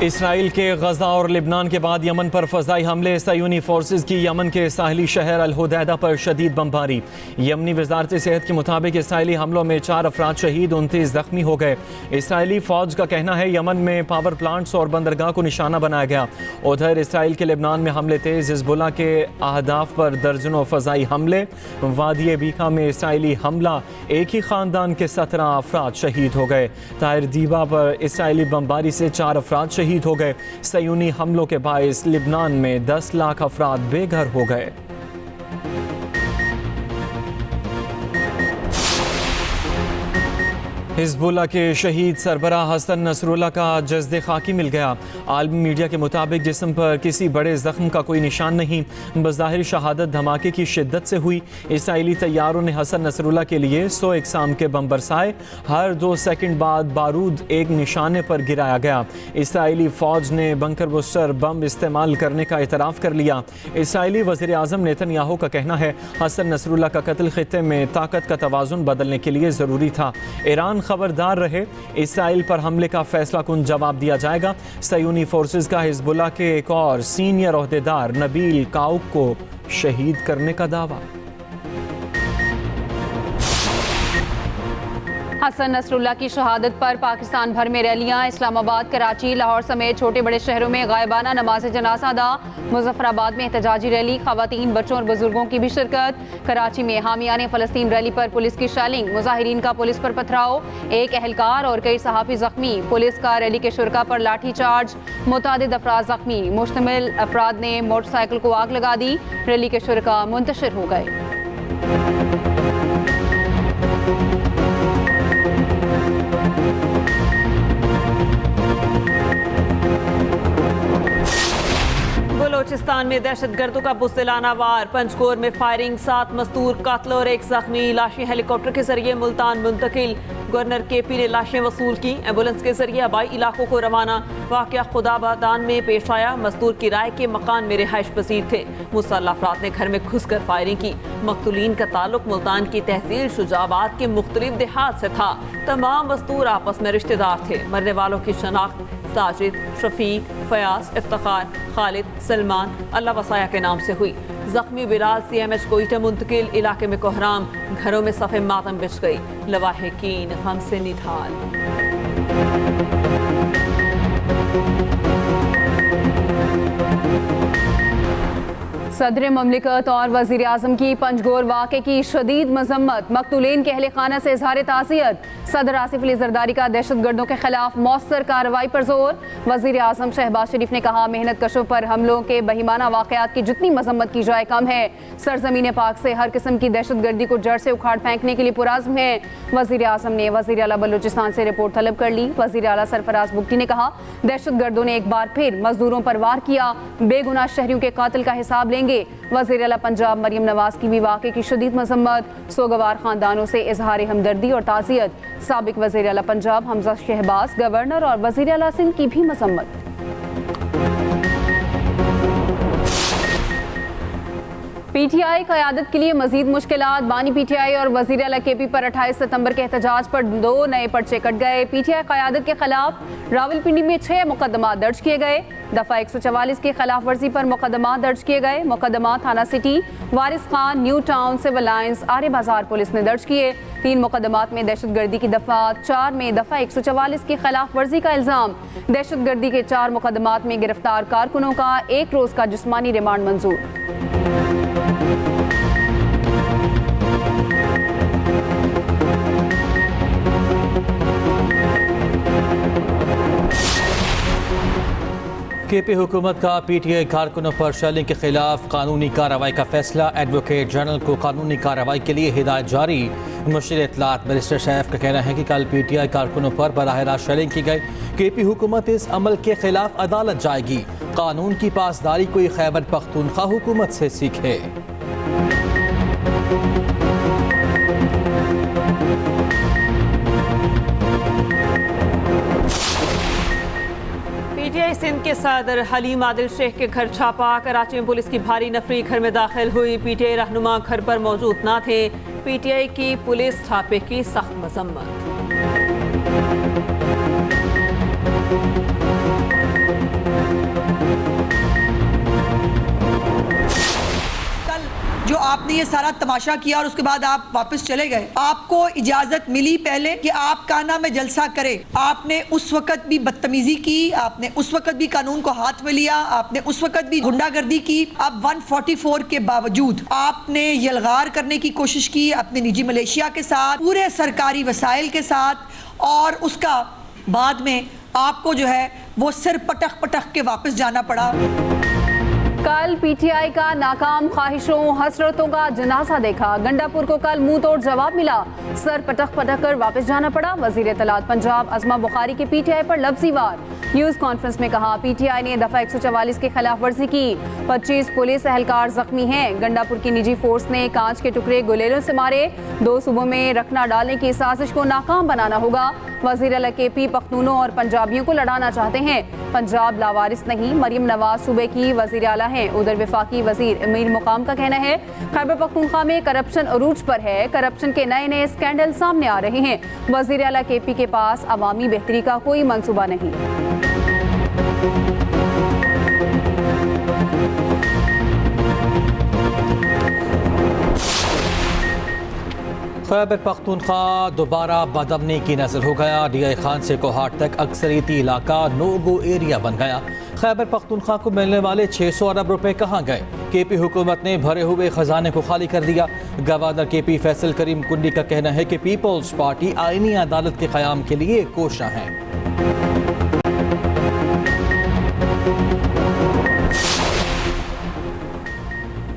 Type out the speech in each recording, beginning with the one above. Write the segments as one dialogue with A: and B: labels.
A: Israel के गजा और लिबनान के बाद यमन पर फजाई हमले। सयूनी फोर्सेज की यमन के साहली शहर अल हुदैदा पर शदीद बमबारी। यमनी वजारत सेहत के मुताबिक इसराइली हमलों में 4 अफराद शहीद, 29 जख्मी हो गए। इसराइली फौज का कहना है यमन में पावर प्लांट्स और बंदरगाह को निशाना बनाया गया। उधर इसराइल के लिबनान में हमले तेज, हिजबुल्लाह के अहदाफ पर दर्जनों फजाई हमले। वादी बीका में इसराइली हमला, एक ही खानदान के 17 अफराद शहीद हो गए। ताहिर दीवा पर इसराइली बमबारी से 4 अफराद शहीद हो गए। सयूनी हमलों के बायस लिबनान में 10 लाख अफराद बेघर हो गए। हिजबुल्लाह के शहीद सरबराह हसन नसरुल्लाह का जस्द खाकी मिल गया। आलमी मीडिया के मुताबिक जिस्म पर किसी बड़े जख्म का कोई निशान नहीं। बज़ाहिर शहादत धमाके की शिद्दत से हुई। इसराइली तैयारों ने हसन नसरुल्लाह के लिए 100 इकसाम के बम बरसाए। हर 2 सेकंड बाद बारूद एक निशाने पर गिराया गया। इसराइली फ़ौज ने बंकर बुस्टर बम इस्तेमाल करने का एतराफ़ कर लिया। इसराइली वज़ीर आज़म नेतन्याहू का कहना है हसन नसरुल्लाह का कत्ल खित्ते में ताकत का तवाज़ुन बदलने के लिए ज़रूरी था। ईरान खबरदार रहे, इसराइल पर हमले का फैसला कुन जवाब दिया जाएगा। सयूनी फोर्सेज का हिजबुल्लाह के एक और सीनियर ओहदेदार नबील काउक को शहीद करने का दावा।
B: हसन नसरुल्लाह की शहादत पर पाकिस्तान भर में रैलियां। इस्लामाबाद, कराची, लाहौर समेत छोटे बड़े शहरों में गायबाना नमाज जनाजा अदा। मुजफ्फराबाद में एहतजाजी रैली, खवातीन, बच्चों और बुजुर्गों की भी शिरकत। कराची में हामियाने फ़लस्तीन रैली पर पुलिस की शेलिंग, मुजाहिरीन का पुलिस पर पथराव, एक एहलकार और कई सहाफ़ी जख्मी। पुलिस का रैली के शुरका पर लाठी चार्ज, मुतादिद अफराद जख्मी। मुश्तमिल अफराद ने मोटरसाइकिल को आग लगा दी। रैली के शुरका मुंतशिर हो गए। बलोचिस्तान में दहशतगर्दों का बुज़दिलाना वार, पंचकोर में फायरिंग, 7 मजदूर कातल और 1 जख्मी। लाशें हेलीकॉप्टर के जरिए मुल्तान मुंतकिल। गवर्नर केपी ने लाशें वसूल की, एम्बुलेंस के जरिए आबाई इलाकों को रवाना। वाक़या खुदाबादान में पेश आया। मजदूर किराए के मकान में रिहाइश पसीर थे। मुसल्लह अफराद ने घर में घुसकर फायरिंग की। मकतूलीन का ताल्लुक मुल्तान की तहसील शुजाबाद के मुख्तलिफ देहात से था। तमाम मजदूर आपस में रिश्तेदार थे। मरने वालों की शनाख्त साजिद, शफीक, फयाज, इफ्तिखार, खालिद, सलमान, अल्लाह वसाया के नाम से हुई। जख्मी बिलाल CMH कोयटा मुंतकिल। इलाके में कोहराम, घरों में सफ़े मातम बिछ गई। लवाहिकीन गम से निढाल। सदर ममलिकत और वज़ीर आज़म की पंजगोर वाक़े की शदीद मजम्मत। मकतूलीन के अहले खाना से इज़हार ताज़ियत। सदर आसिफ अली ज़रदारी का दहशतगर्दों के खिलाफ मौसर कार्रवाई पर जोर। वज़ीर आज़म शहबाज शरीफ ने कहा मेहनत कशों पर हमलों के बहिमाना वाक़यात की जितनी मजम्मत की जाए कम है। सरज़मीन पाक से हर किस्म की दहशतगर्दी को जड़ से उखाड़ फेंकने के लिए पुराज़्म है। वज़ीर आज़म ने वज़ीर आला बलूचिस्तान से रिपोर्ट तलब कर ली। वज़ीर आला सरफराज बुगटी ने कहा दहशतगर्दों ने एक बार फिर मजदूरों पर वार किया, बेगुनाह शहरियों के कातिल का हिसाब लेंगे। वज़ीर आला पंजाब मरियम नवाज की भी वाक़े की शदीद मजम्मत। सोगवार खानदानों से इजहार हमदर्दी और ताज़ियत। साबिक वज़ीर आला पंजाब हमजा शहबाज, गवर्नर और वज़ीर आला सिंध की भी मजम्मत। PTI क़यादत के लिए मजीद मुश्किलात। बानी PTI और वज़ीर आला KP पर 28 सितंबर के एहतजाज पर 2 नए पर्चे कट गए। PTI क़यादत के खिलाफ रावलपिंडी में 6 मुकदमा दर्ज किए गए। दफ़ा 144 की खिलाफ वर्जी पर मुकदमा दर्ज किए गए। मुकदमा थाना city, Waris Khan, new town, civil lines, Arya Bazar police ने दर्ज किए। 3 मुकदमात में दहशतगर्दी की दफ़ा 4 में दफ़ा 144 की खिलाफ वर्जी का इल्ज़ाम। दहशतगर्दी के 4 मुकदमात में गिरफ्तार कारकुनों का 1 रोज़ का जिस्मानी रिमांड मंजूर।
C: KP हुकूमत का PTI कारकुनों पर शेलिंग के खिलाफ कानूनी कार्रवाई का फैसला। एडवोकेट जनरल को कानूनी कार्रवाई के लिए हिदायत जारी। मुशीर इत्तलात बैरिस्टर शैफ का कहना है कि कल PTI कारकुनों पर बराह रास्त शेलिंग की गई। KP हुकूमत इस अमल के खिलाफ अदालत जाएगी। कानून की पासदारी कोई खैबर पख्तूनख्वा हुकूमत से सीखे।
D: PTI सिंध के सदर हलीम आदिल शेख के घर छापा। कराची में पुलिस की भारी नफरी घर में दाखिल हुई। PTI रहनुमा घर पर मौजूद न थे। PTI की पुलिस छापे की सख्त मजम्मत।
E: जो आपने ये सारा तमाशा किया और उसके बाद आप वापस चले गए, आपको इजाजत मिली पहले कि आप काना में जलसा करें। आपने उस वक्त भी बदतमीजी की, आपने उस वक्त भी कानून को हाथ में लिया, आपने उस वक्त भी गुंडागर्दी की। अब 144 के बावजूद आपने यलगार करने की कोशिश की अपने निजी मलेशिया के साथ, पूरे सरकारी वसाइल के साथ, और उसका बाद में आपको जो है वो सिर पटक पटक के वापस जाना पड़ा।
B: कल पीटीआई का नाकाम ख्वाहिशों हसरतों का जनाजा देखा। गंडापुर को कल मुंह तोड़ जवाब मिला, सर पटक पटक कर वापस जाना पड़ा। वजीर इत्तलात पंजाब अज़मा बुखारी के पीटीआई पर लफ्ज़ी वार। न्यूज़ कॉन्फ्रेंस में कहा, पीटीआई ने दफ़ा 144 की खिलाफ वर्जी की, 25 पुलिस एहलकार जख्मी हैं। गंडापुर की निजी फोर्स ने कांच के टुकड़े गुलेलों से मारे। 2 सूबों में रखना डालने की साजिश को नाकाम बनाना होगा। वज़ीर आला केपी पख्तूनों और पंजाबियों को लड़ाना चाहते हैं। पंजाब लावारिस नहीं, मरियम नवाज सूबे की वज़ीर आला हैं। उधर वफाकी वज़ीर अमीर मुकाम का कहना है, खैबर पख्तूनख्वा में करप्शन अरूज पर है। करप्शन के नए नए स्कैंडल सामने आ रहे हैं। वज़ीर आला केपी के पास अवामी बेहतरी का कोई मंसूबा नहीं।
C: खैबर पख्तूनख्वा दोबारा बदअमनी की नजर हो गया। डीआई खान से कोहाट तक अक्सरियती इलाका नो गो एरिया बन गया। खैबर पख्तूनख्वा को मिलने वाले 600 अरब रुपए कहाँ गए? केपी हुकूमत ने भरे हुए खजाने को खाली कर दिया। गवर्नर केपी फैसल करीम कुंडी का कहना है कि पीपल्स पार्टी आईनी अदालत के क़याम के लिए कोशा है।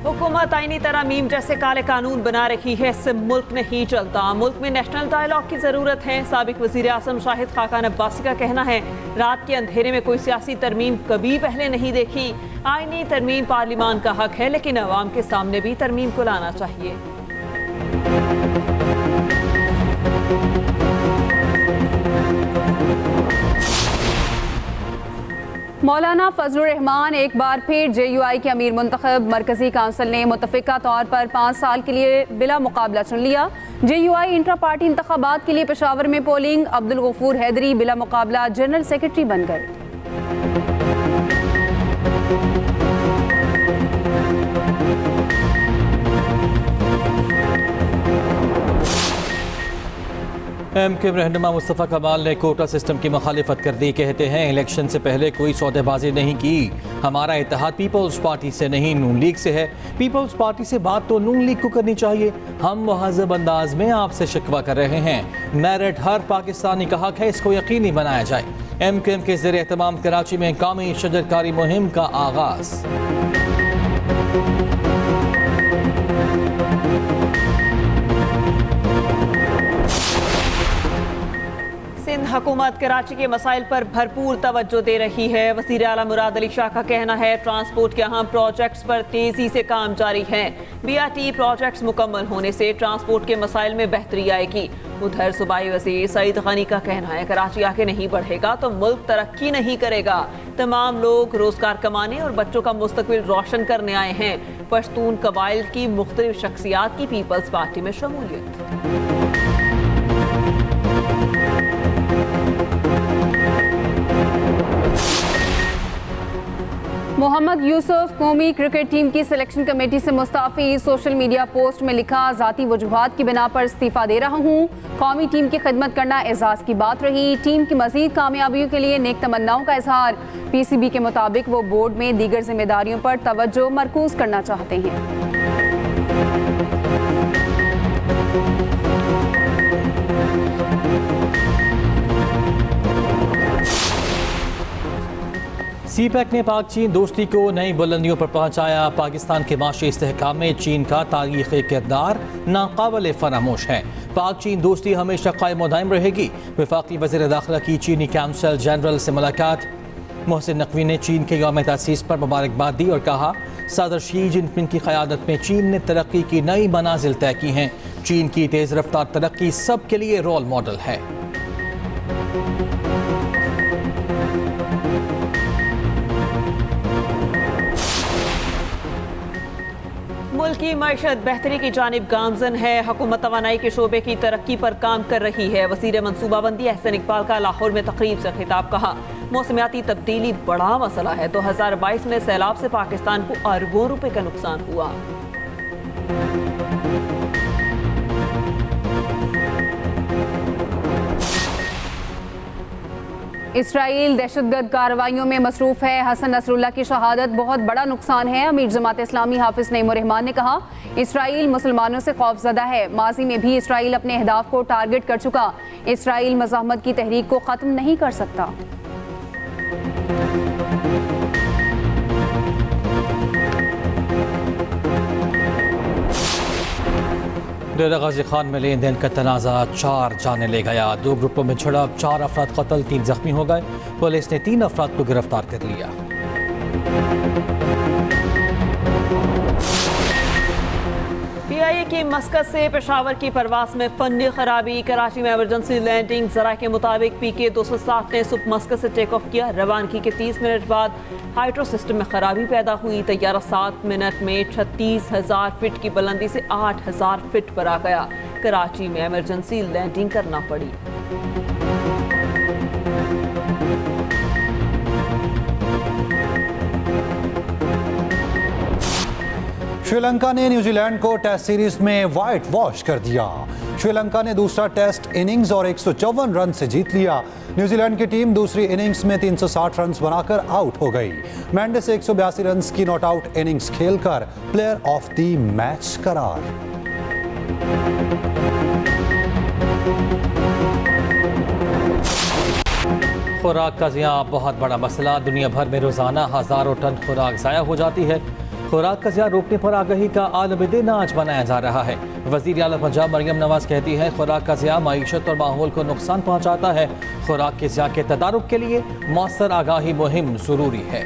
D: हुकूमत आईनी तरमीम जैसे काले कानून बना रही है, इससे मुल्क नहीं चलता। मुल्क में नेशनल डायलॉग की जरूरत है। साबिक वजीर आज़म शाहिद खाकान अब्बासी का कहना है, रात के अंधेरे में कोई सियासी तरमीम कभी पहले नहीं देखी। आईनी तरमीम पार्लिमान का हक है, लेकिन अवाम के सामने भी तरमीम को लाना चाहिए।
B: मौलाना फजलुर रहमान एक बार फिर JUI के अमीर मुंतखब। मरकजी काउंसिल ने मुतफ़िका तौर पर 5 साल के लिए बिला मुकाबला चुन लिया। JUI इंट्रा पार्टी इंतखाबात के लिए पेशावर में पोलिंग। अब्दुल गफूर हैदरी बिला मुकाबला जनरल सेक्रेटरी बन गए।
C: MQ रहनुमा मुस्तफ़ा कमाल ने कोटा सिस्टम की मुखालिफत कर दी। कहते हैं, इलेक्शन से पहले कोई सौदेबाजी नहीं की। हमारा इत्तेहाद पीपल्स पार्टी से नहीं, नून लीग से है। पीपल्स पार्टी से बात तो नून लीग को करनी चाहिए। हम मुहज़्ज़ब अंदाज में आपसे शिकवा कर रहे हैं। मेरिट हर पाकिस्तानी का हक है, इसको यकीनी बनाया जाए। MQM के ज़ेर एहतमाम कराची में कौमी शजरकारी मुहिम का आगाज़।
D: सिंध हुकूमत कराची के मसाइल पर भरपूर तवज्जो दे रही है। वज़ीर आला मुराद अली शाह का कहना है, ट्रांसपोर्ट के अहम प्रोजेक्ट्स पर तेजी से काम जारी है। BRT प्रोजेक्ट्स मुकम्मल होने से ट्रांसपोर्ट के मसाइल में बेहतरी आएगी। उधर सूबाई वज़ीर सईद गनी का कहना है, कराची आगे नहीं बढ़ेगा तो मुल्क तरक्की नहीं करेगा। तमाम लोग रोजगार कमाने और बच्चों का मुस्तकबिल रोशन करने आए हैं। पश्तून कबाइल की मुख्तलिफ शख्सियात की पीपल्स पार्टी में शमूलियत।
B: मोहम्मद यूसुफ कौमी क्रिकेट टीम की सिलेक्शन कमेटी से मुस्ताफ़ी। सोशल मीडिया पोस्ट में लिखा, ज़ाती वजूहात की बिना पर इस्तीफ़ा दे रहा हूँ। कौमी टीम की खिदमत करना एजाज़ की बात रही। टीम की मज़ीद कामयाबियों के लिए नेक तमन्नाओं का इजहार। PCB के मुताबिक वो बोर्ड में दीगर जिम्मेदारियों पर तवज्जो मरकूज़ करना चाहते हैं।
C: CPEC ने पाक चीन दोस्ती को नई बुलंदियों पर पहुंचाया। पाकिस्तान के माशी इस्तेहकाम में चीन का तारीख़ी किरदार नाकाबिल फरामोश है। पाक चीन दोस्ती हमेशा कायम व दायम रहेगी। वफाकी वज़ीर दाखिला की चीनी काउंसिल जनरल से मुलाकात। मोहसिन नकवी ने चीन के यौम तासीस पर मुबारकबाद दी और कहा, सदर शी जिनपिंग की क़यादत में चीन ने तरक्की की नई मनाजिल तय की हैं। चीन की तेज़ रफ्तार तरक्की सब के लिए रोल मॉडल है।
D: मुल्क की मईशत बेहतरी की जानिब गामजन है। हुकूमत तवानाई के शोबे की तरक्की पर काम कर रही है। वज़ीर मनसूबाबंदी अहसन इकबाल का लाहौर में तकरीब से खिताब। कहा, मौसमियाती तब्दीली बड़ा मसला है। 2022 में सैलाब से पाकिस्तान को अरबों रुपए का नुकसान हुआ।
B: इसराइल दहशतगर्द कार्रवाइयों में मसरूफ है। हसन नसरुल्लाह की शहादत बहुत बड़ा नुकसान है। अमीर जमात इस्लामी हाफिज नईम रहमान ने कहा, इसराइल मुसलमानों से खौफजदा है। माजी में भी इसराइल अपने अहदाफ को टारगेट कर चुका। इसराइल मज़ाहमत की तहरीक को ख़त्म नहीं कर सकता।
C: डेरा गाजी खान में लेन देन का तनाज़ा 4 जाने ले गया। 2 ग्रुपों में झड़प, 4 अफराद कत्ल, 3 जख्मी हो गए। पुलिस ने 3 अफराद को गिरफ्तार कर लिया।
D: PIA की मस्कत से पेशावर की परवास में फनी खराबी। कराची में एमरजेंसी लैंडिंग। जरा के मुताबिक PK 207 ने सुबह मस्कत से टेक ऑफ किया। रवानगी के 30 मिनट बाद हाइड्रो सिस्टम में खराबी पैदा हुई। तैयारा 7 मिनट में 36,000 फीट की बुलंदी से 8,000 फीट पर आ गया। कराची में एमरजेंसी लैंडिंग करना पड़ी।
F: श्रीलंका ने न्यूजीलैंड को टेस्ट सीरीज में व्हाइट वॉश कर दिया। श्रीलंका ने दूसरा टेस्ट इनिंग्स और 154 रन से जीत लिया। न्यूजीलैंड की टीम दूसरी इनिंग्स में 360 रन बनाकर आउट हो गई। मेंडिस 182 रन की नॉट आउट इनिंग्स खेलकर प्लेयर ऑफ द मैच करार।
C: खुराक का ज़िया बहुत बड़ा मसला। दुनिया भर में रोज़ाना हज़ारों टन खुराक ज़ाया हो जाती है। खुराक का ज़िया रोकने पर आगही का आलमी दिन आज मनाया जा रहा है। वज़ीर आला पंजाब मरियम नवाज़ कहती हैं, खुराक का ज़िया मईशत और माहौल को नुकसान पहुँचाता है। खुराक के ज़िया के तदारुक के लिए मौसर आगाही मुहिम ज़रूरी है।